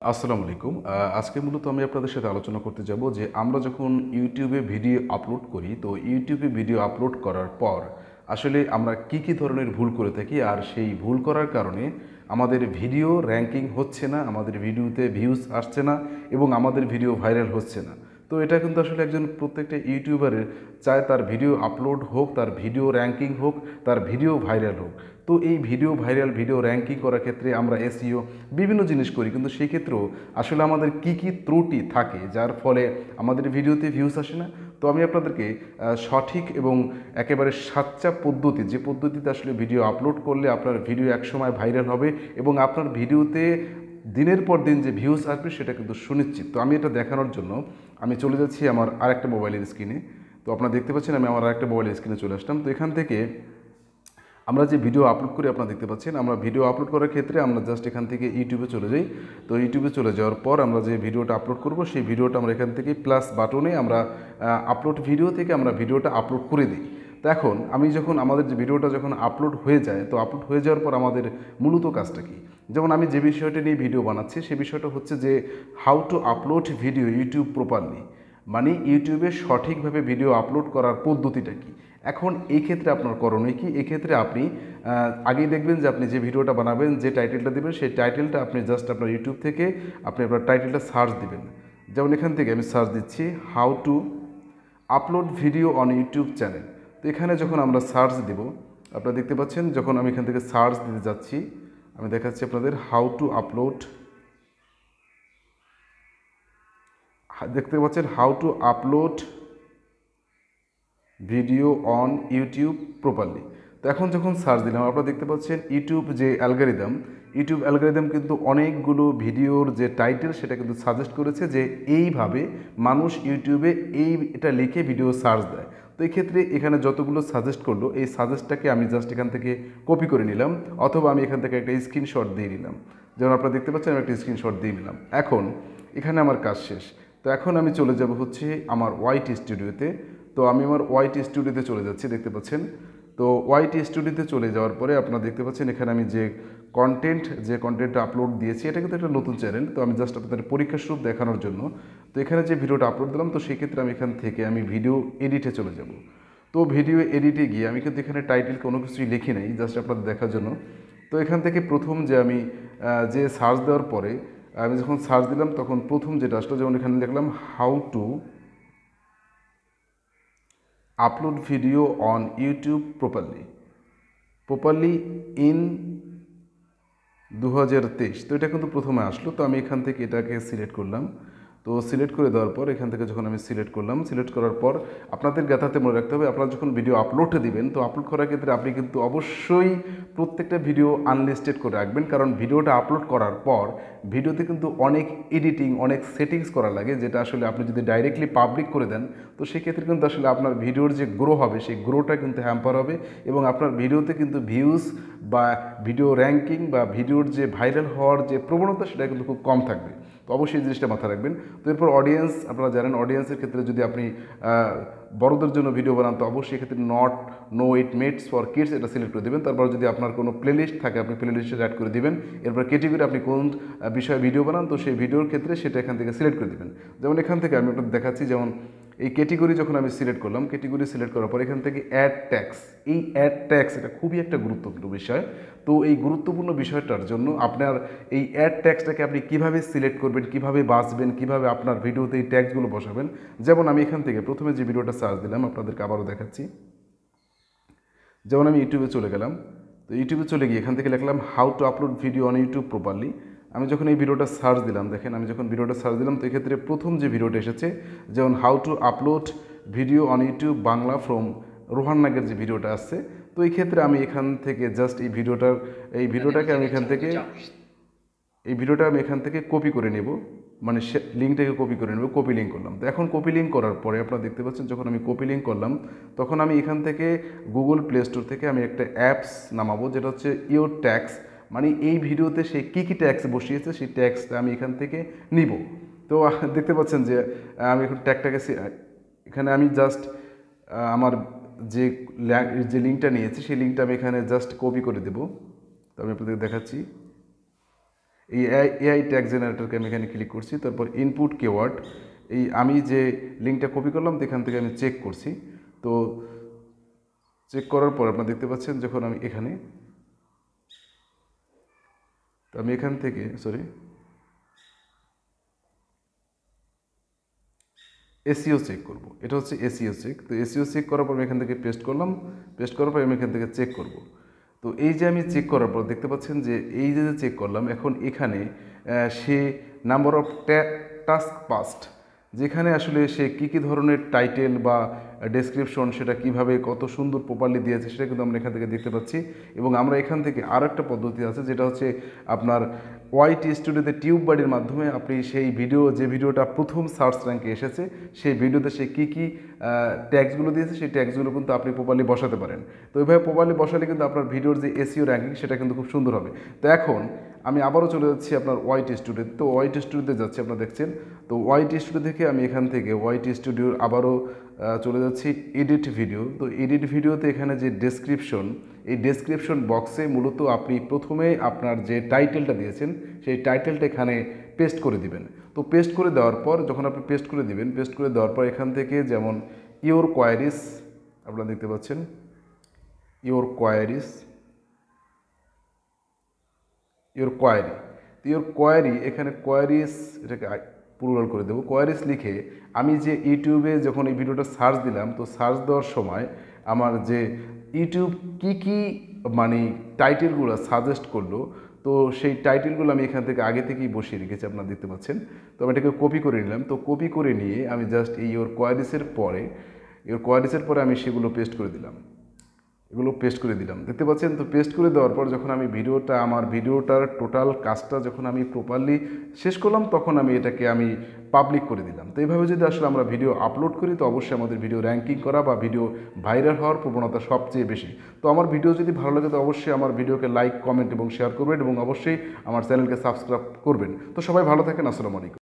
আসসালামু আলাইকুম। আজকে মূলত আমি আপনাদের সাথে আলোচনা করতে যাব যে আমরা যখন ইউটিউবে ভিডিও আপলোড করি, তো ইউটিউবে ভিডিও আপলোড করার পর আসলে আমরা কি ধরনের ভুল করে থাকি, আর সেই ভুল করার কারণে আমাদের ভিডিও র্যাঙ্কিং হচ্ছে না, আমাদের ভিডিওতে ভিউজ আসছে না এবং আমাদের ভিডিও ভাইরাল হচ্ছে না। তো এটা কিন্তু আসলে একজন প্রত্যেকটা ইউটিউবারের চায় তার ভিডিও আপলোড হোক, তার ভিডিও র্যাঙ্কিং হোক, তার ভিডিও ভাইরাল হোক। তো এই ভিডিও ভাইরাল, ভিডিও র্যাঙ্কিং করার ক্ষেত্রে আমরা এসইও বিভিন্ন জিনিস করি, কিন্তু সেই ক্ষেত্রেও আসলে আমাদের কি ত্রুটি থাকে যার ফলে আমাদের ভিডিওতে ভিউজ আসে না। তো আমি আপনাদেরকে সঠিক এবং একেবারে সাচ্চা পদ্ধতি, যে পদ্ধতিতে আসলে ভিডিও আপলোড করলে আপনার ভিডিও একসময় ভাইরাল হবে এবং আপনার ভিডিওতে দিনের পর দিন যে ভিউজ আসবে সেটা কিন্তু সুনিশ্চিত। তো আমি এটা দেখানোর জন্য আমি চলে যাচ্ছি আমার আরেকটা মোবাইলের স্ক্রিনে। তো আপনারা দেখতে পাচ্ছেন আমি আমার আরেকটা মোবাইলের স্ক্রিনে চলে আসলাম। তো এখান থেকে আমরা যে ভিডিও আপলোড করি, আপনারা দেখতে পাচ্ছেন আমরা ভিডিও আপলোড করার ক্ষেত্রে আমরা জাস্ট এখান থেকে ইউটিউবে চলে যাই। তো ইউটিউবে চলে যাওয়ার পর আমরা যে ভিডিওটা আপলোড করব সেই ভিডিওটা আমরা এখান থেকে প্লাস বাটনে আমরা আপলোড ভিডিও থেকে আমরা ভিডিওটা আপলোড করে দিই। তো এখন আমি যখন আমাদের যে ভিডিওটা যখন আপলোড হয়ে যায়, তো আপলোড হয়ে যাওয়ার পর আমাদের মূলত কাজটা কি, যেমন আমি যে বিষয়টা নিয়ে ভিডিও বানাচ্ছি সেই বিষয়টা হচ্ছে যে how to upload video YouTube properly, মানে ইউটিউবে সঠিকভাবে ভিডিও আপলোড করার পদ্ধতিটা কী। এখন এই ক্ষেত্রে আপনার করণীয় কি, এক্ষেত্রে আপনি আগেই দেখবেন যে আপনি যে ভিডিওটা বানাবেন, যে টাইটেলটা দেবেন সেই টাইটেলটা আপনি জাস্ট আপনার ইউটিউব থেকে আপনি আপনার টাইটেলটা সার্চ দিবেন। যেমন এখান থেকে আমি সার্চ দিচ্ছি how to upload video on YouTube channel. তো এখানে যখন আমরা সার্চ দেব, আপনারা দেখতে পাচ্ছেন যখন আমি এখান থেকে সার্চ দিতে যাচ্ছি, আমি দেখাচ্ছি আপনাদের হাউ টু আপলোড, দেখতে পাচ্ছেন how to upload video on YouTube properly. তো এখন যখন সার্চ দিলাম আপনারা দেখতে পাচ্ছেন ইউটিউব অ্যালগোরিদম কিন্তু অনেকগুলো ভিডিওর যে টাইটেল সেটা কিন্তু সাজেস্ট করেছে যে এইভাবে মানুষ ইউটিউবে এটা লিখে ভিডিও সার্চ দেয়। তো এই ক্ষেত্রে এখানে যতগুলো সাজেস্ট করলো এই সাজেস্টটাকে আমি জাস্ট এখান থেকে কপি করে নিলাম, অথবা আমি এখান থেকে একটা স্ক্রিনশট দিয়ে নিলাম। যেমন আপনারা দেখতে পাচ্ছেন আমি একটা স্ক্রিনশট দিয়ে নিলাম। এখন এখানে আমার কাজ শেষ। তো এখন আমি চলে যাব হচ্ছে আমার ওয়াইটি স্টুডিওতে। তো আমি আমার ওয়াইটি স্টুডিওতে চলে যাচ্ছি, দেখতে পাচ্ছেন। তো ওয়াইটি স্টুডিওতে চলে যাওয়ার পরে আপনারা দেখতে পাচ্ছেন এখানে আমি যে কন্টেন্টটা আপলোড দিয়েছি এটা কিন্তু একটা নতুন চ্যানেল। তো আমি জাস্ট আপনাদের পরীক্ষা স্বরূপ দেখানোর জন্য তো এখানে যে ভিডিওটা আপলোড দিলাম, তো সেই ক্ষেত্রে আমি এখান থেকে আমি ভিডিও এডিটে চলে যাব। তো ভিডিও এডিটে গিয়ে আমি কিন্তু এখানে টাইটেল কোনো কিছুই লিখি নাই, জাস্ট আপনাদের দেখার জন্য। তো এখান থেকে প্রথম যে আমি যে সার্চ দেওয়ার পরে আমি যখন সার্চ দিলাম তখন প্রথম যেটা আসলো, যেমন এখানে লিখলাম how to upload video on YouTube properly in 2023। তো এটা কিন্তু প্রথমে আসলো। তো আমি এখান থেকে এটাকে সিলেক্ট করলাম। তো সিলেক্ট করে দেওয়ার পর এখান থেকে যখন আমি সিলেক্ট করলাম, সিলেক্ট করার পর আপনাদের গাথাতে মনে রাখতে হবে আপনারা যখন ভিডিও আপলোড দিবেন, তো আপলোড করার ক্ষেত্রে আপনি কিন্তু অবশ্যই প্রত্যেকটা ভিডিও আনলিস্টেড করে রাখবেন, কারণ ভিডিওটা আপলোড করার পর ভিডিওতে কিন্তু অনেক এডিটিং, অনেক সেটিংস করা লাগে, যেটা আসলে আপনি যদি ডাইরেক্টলি পাবলিক করে দেন তো সেক্ষেত্রে কিন্তু আসলে আপনার ভিডিওর যে গ্রো হবে সেই গ্রোটা কিন্তু হ্যাম্পার হবে এবং আপনার ভিডিওতে কিন্তু ভিউজ বা ভিডিও র্যাঙ্কিং বা ভিডিওর যে ভাইরাল হওয়ার যে প্রবণতা সেটা কিন্তু খুব কম থাকবে। তো অবশ্যই এই জিনিসটা মাথায় রাখবেন। তো এরপর অডিয়েন্স, আপনারা জানেন অডিয়েন্সের ক্ষেত্রে যদি আপনি বড়দের জন্য ভিডিও বানান তো অবশ্যই এক্ষেত্রে no it mates for kids এটা সিলেক্ট করে দেবেন। তারপর যদি আপনার কোনো প্লেলিস্ট থাকে আপনি প্লেলিস্টে অ্যাড করে দিবেন। এরপর ক্যাটেগরি আপনি কোন বিষয়ে ভিডিও বানান তো সেই ভিডিওর ক্ষেত্রে সেটা এখান থেকে সিলেক্ট করে দেবেন। যেমন এখান থেকে আমি আপনাদের দেখাচ্ছি, যেমন এই ক্যাটেগরি যখন আমি সিলেক্ট করলাম, ক্যাটেগরি সিলেক্ট করার পর এখান থেকে অ্যাড ট্যাক্স, এই অ্যাড ট্যাক্স এটা খুবই একটা গুরুত্বপূর্ণ বিষয়। তো এই গুরুত্বপূর্ণ বিষয়টার জন্য আপনার এই অ্যাড ট্যাক্সটাকে আপনি কীভাবে সিলেক্ট করবেন, কীভাবে বাছবেন, কীভাবে আপনার ভিডিওতে এই ট্যাক্সগুলো বসাবেন। যেমন আমি এখান থেকে প্রথমে যে ভিডিওটা সার্চ দিলাম আপনাদেরকে আবারও দেখাচ্ছি। যেমন আমি ইউটিউবে চলে গেলাম। তো ইউটিউবে চলে গিয়ে এখান থেকে লিখলাম how to upload video on YouTube properly. আমি যখন এই ভিডিওটা সার্চ দিলাম, দেখেন আমি যখন ভিডিওটা সার্চ দিলাম তো এক্ষেত্রে প্রথম যে ভিডিওটা এসেছে, যেমন how to upload video on YouTube Bangla from Rohan নাগের যে ভিডিওটা আসছে। তো এই ক্ষেত্রে আমি এখান থেকে জাস্ট এই ভিডিওটাকে আমি এখান থেকে কপি করে নেব, মানে লিঙ্কটাকে কপি করে নেব, কপি লিঙ্ক করলাম। তো এখন কপি লিঙ্ক করার পরে আপনারা দেখতে পাচ্ছেন যখন আমি কপি লিঙ্ক করলাম তখন আমি এখান থেকে গুগল প্লে স্টোর থেকে আমি একটা অ্যাপস নামাবো, যেটা হচ্ছে ইওর ট্যাক্স, মানে এই ভিডিওতে সে কী ট্যাক্স বসিয়েছে সেই ট্যাক্সটা আমি এখান থেকে নিব। তো দেখতে পাচ্ছেন যে আমি এখন ট্যাগটাকে এখানে আমি জাস্ট আমার যে লিঙ্কটা নিয়েছি সেই লিঙ্কটা আমি এখানে জাস্ট কপি করে দেব। তো আমি আপনাদের দেখাচ্ছি। এই এআই ট্যাগ জেনারেটরকে আমি এখানে ক্লিক করছি, তারপর ইনপুট কিওয়ার্ড, এই আমি যে লিঙ্কটা কপি করলাম তো এখান থেকে আমি চেক করছি। তো চেক করার পর আপনারা দেখতে পাচ্ছেন যখন আমি এখানে, তো আমি এখান থেকে এসইও চেক করব, এটা হচ্ছে এসইও চেক। তো এসইও চেক করার পর আমি এখান থেকে পেস্ট করলাম, পেস্ট করার পর আমি এখান থেকে চেক করব। তো এই যে আমি চেক করার পর দেখতে পাচ্ছেন যে এই যে চেক করলাম, এখন এখানে সে নাম্বার অফ টাস্ক পাস্ট, যেখানে আসলে সে কী কী ধরনের টাইটেল বা ডেসক্রিপশন সেটা কিভাবে কত সুন্দর প্রপারলি দিয়েছে সেটা কিন্তু আমরা এখান থেকে দেখতে পাচ্ছি। এবং আমরা এখান থেকে আরও একটা পদ্ধতি আছে, যেটা হচ্ছে আপনার ওয়াইটি স্টুডিওতে টিউব বাড়ির মাধ্যমে আপনি সেই ভিডিও, যে ভিডিওটা প্রথম সার্চ র্যাঙ্কে এসেছে সেই ভিডিওতে সে কী কী ট্যাগসগুলো দিয়েছে সেই ট্যাগসগুলো কিন্তু আপনি প্রপারলি বসাতে পারেন। তো এইভাবে প্রপারলি বসালে কিন্তু আপনার ভিডিওর যে এসইও র্যাঙ্কিং সেটা কিন্তু খুব সুন্দর হবে। তো এখন আমি আবারও চলে যাচ্ছি আপনার ওয়াইটি স্টুডিওতে। তো ওয়াইটি স্টুডিওতে যাচ্ছি, আপনারা দেখছেন। তো ওয়াইটি স্টুডিও থেকে আমি এখান থেকে ওয়াইটি স্টুডিওর আবারও চলে যাচ্ছি এডিট ভিডিও। তো এডিট ভিডিওতে এখানে যে ডেসক্রিপশন, এই ডেসক্রিপশন বক্সে মূলত আপনি প্রথমে আপনার যে টাইটেলটা দিয়েছেন সেই টাইটেলটা এখানে পেস্ট করে দিবেন। তো পেস্ট করে দেওয়ার পর যখন আপনি পেস্ট করে দিবেন, পেস্ট করে দেওয়ার পর এখান থেকে যেমন ইওর কোয়ারিস, আপনারা দেখতে পাচ্ছেন ইওর কোয়ারি, ইওর কোয়ারি, এখানে কোয়ারিস এটাকে প্লুরাল করে দেবো। কোয়ারিস লিখে আমি যে ইউটিউবে যখন এই ভিডিওটা সার্চ দিলাম, তো সার্চ দেওয়ার সময় আমার যে ইউটিউব কি কি মানে টাইটেলগুলো সাজেস্ট করলো, তো সেই টাইটেলগুলো আমি এখান থেকে আগে থেকেই বসিয়ে রেখেছি, আপনারা দেখতে পাচ্ছেন। তো আমি এটাকে কপি করে নিলাম। তো কপি করে নিয়ে আমি জাস্ট এই ইওর কোয়ারিসের পরে আমি সেগুলো পেস্ট করে দিলাম, এগুলো পেস্ট করে দিলাম, দেখতে পাচ্ছেন। তো পেস্ট করে দেওয়ার পর যখন আমি আমার ভিডিওটার টোটাল কাজটা যখন আমি প্রপারলি শেষ করলাম, তখন আমি এটাকে পাবলিক করে দিলাম। তো এইভাবে যদি আসলে আমরা ভিডিও আপলোড করি, তো অবশ্যই আমাদের ভিডিও র্যাঙ্কিং করা বা ভিডিও ভাইরাল হওয়ার প্রবণতা সবচেয়ে বেশি। তো আমার ভিডিও যদি ভালো লাগে তো অবশ্যই আমার ভিডিওকে লাইক, কমেন্ট এবং শেয়ার করবেন, এবং অবশ্যই আমার চ্যানেলকে সাবস্ক্রাইব করবেন। তো সবাই ভালো থাকেন, আসসালামু আলাইকুম।